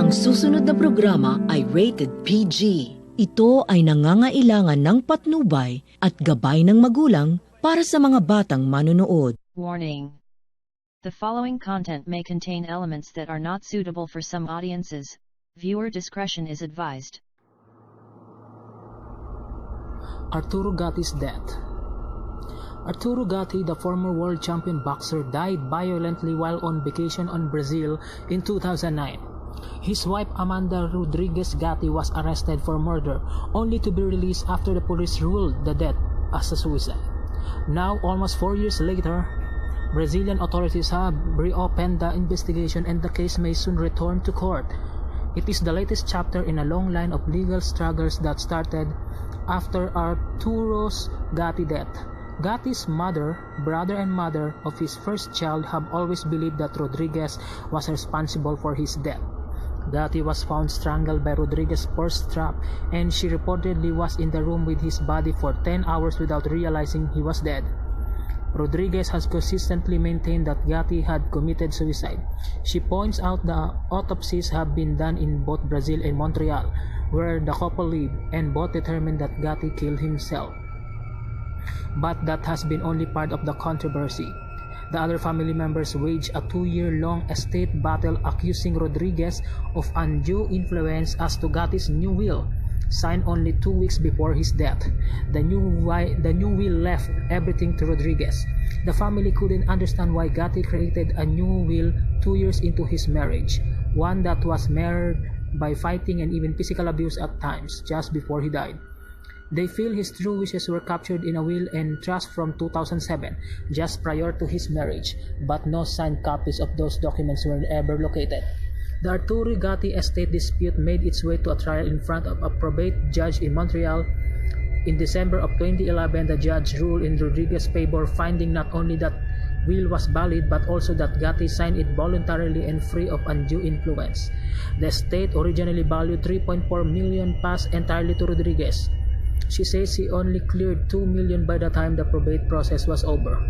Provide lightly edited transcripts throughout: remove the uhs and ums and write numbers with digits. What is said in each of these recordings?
Ang susunod na programa ay rated PG. Ito ay nangangailangan ng patnubay at gabay ng magulang para sa mga batang manonood. Warning. The following content may contain elements that are not suitable for some audiences. Viewer discretion is advised. Arturo Gatti's death. Arturo Gatti, the former world champion boxer, died violently while on vacation in Brazil in 2009. His wife Amanda Rodriguez Gatti was arrested for murder, only to be released after the police ruled the death as a suicide. Now, almost 4 years later, Brazilian authorities have reopened the investigation and the case may soon return to court. It is the latest chapter in a long line of legal struggles that started after Arturo's Gatti death. Gatti's mother, brother and mother of his first child have always believed that Rodriguez was responsible for his death. Gatti was found strangled by Rodriguez's purse strap, and she reportedly was in the room with his body for 10 hours without realizing he was dead. Rodriguez has consistently maintained that Gatti had committed suicide. She points out the autopsies have been done in both Brazil and Montreal, where the couple live, and both determined that Gatti killed himself. But that has been only part of the controversy. The other family members waged a 2-year-long estate battle accusing Rodriguez of undue influence as to Gatti's new will, signed only 2 weeks before his death. The new will left everything to Rodriguez. The family couldn't understand why Gatti created a new will 2 years into his marriage, one that was marred by fighting and even physical abuse at times, just before he died. They feel his true wishes were captured in a will and trust from 2007, just prior to his marriage, but no signed copies of those documents were ever located. The Arturo Gatti estate dispute made its way to a trial in front of a probate judge in Montreal. In December of 2011, the judge ruled in Rodriguez's favor, finding not only that will was valid but also that Gatti signed it voluntarily and free of undue influence. The estate originally valued 3.4 million passed entirely to Rodriguez. She says he only cleared 2 million by the time the probate process was over.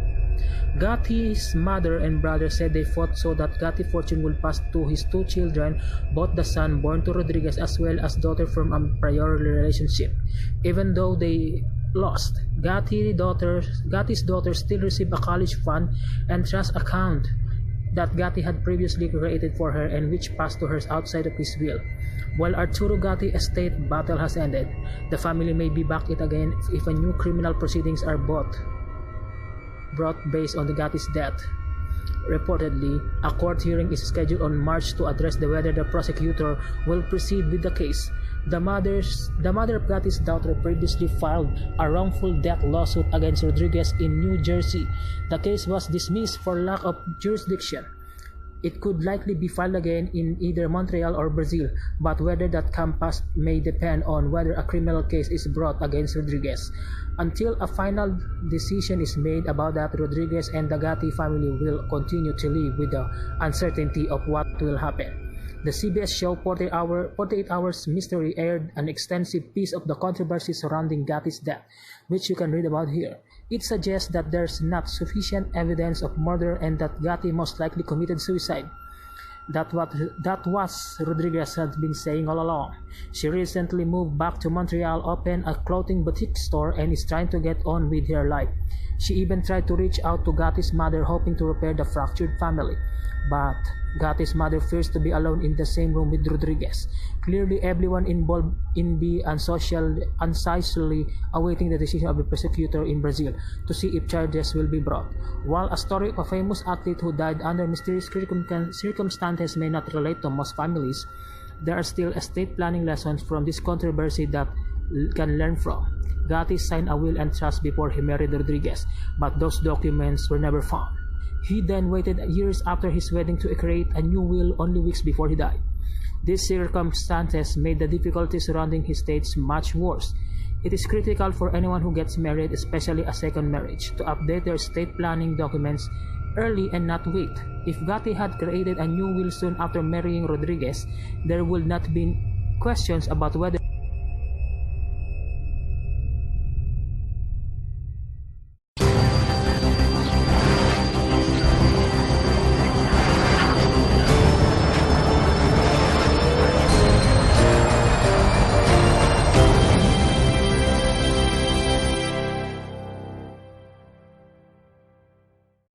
Gatti's mother and brother said they fought so that Gatti fortune would pass to his 2 children, both the son born to Rodriguez as well as daughter from a prior relationship. Even though they lost, Gatti's daughter still received a college fund and trust account that Gatti had previously created for her and which passed to her outside of his will. While Arturo Gatti estate battle has ended, the family may be back it again if a new criminal proceedings are brought based on the Gatti's death. Reportedly, a court hearing is scheduled on March to address whether the prosecutor will proceed with the case. The mother of Gatti's daughter previously filed a wrongful death lawsuit against Rodriguez in New Jersey. The case was dismissed for lack of jurisdiction. It could likely be filed again in either Montreal or Brazil, but whether that comes past may depend on whether a criminal case is brought against Rodriguez. Until a final decision is made about that, Rodriguez and the Gatti family will continue to live with the uncertainty of what will happen. The CBS show 48 Hours Mystery aired an extensive piece of the controversy surrounding Gatti's death, which you can read about here. It suggests that there's not sufficient evidence of murder and that Gatti most likely committed suicide. That was Rodriguez had been saying all along. She recently moved back to Montreal, opened a clothing boutique store, and is trying to get on with her life. She even tried to reach out to Gatti's mother, hoping to repair the fractured family. But Gatti's mother fears to be alone in the same room with Rodriguez. Clearly, everyone involved in the anxiously awaiting the decision of the prosecutor in Brazil to see if charges will be brought. While a story of a famous athlete who died under mysterious circumstances may not relate to most families, there are still estate planning lessons from this controversy that can learn from. Gatti signed a will and trust before he married Rodriguez, but those documents were never found. He then waited years after his wedding to create a new will only weeks before he died. These circumstances made the difficulties surrounding his states much worse. It is critical for anyone who gets married, especially a second marriage, to update their estate planning documents early and not wait. If Gatti had created a new will soon after marrying Rodriguez, there would not be questions about whether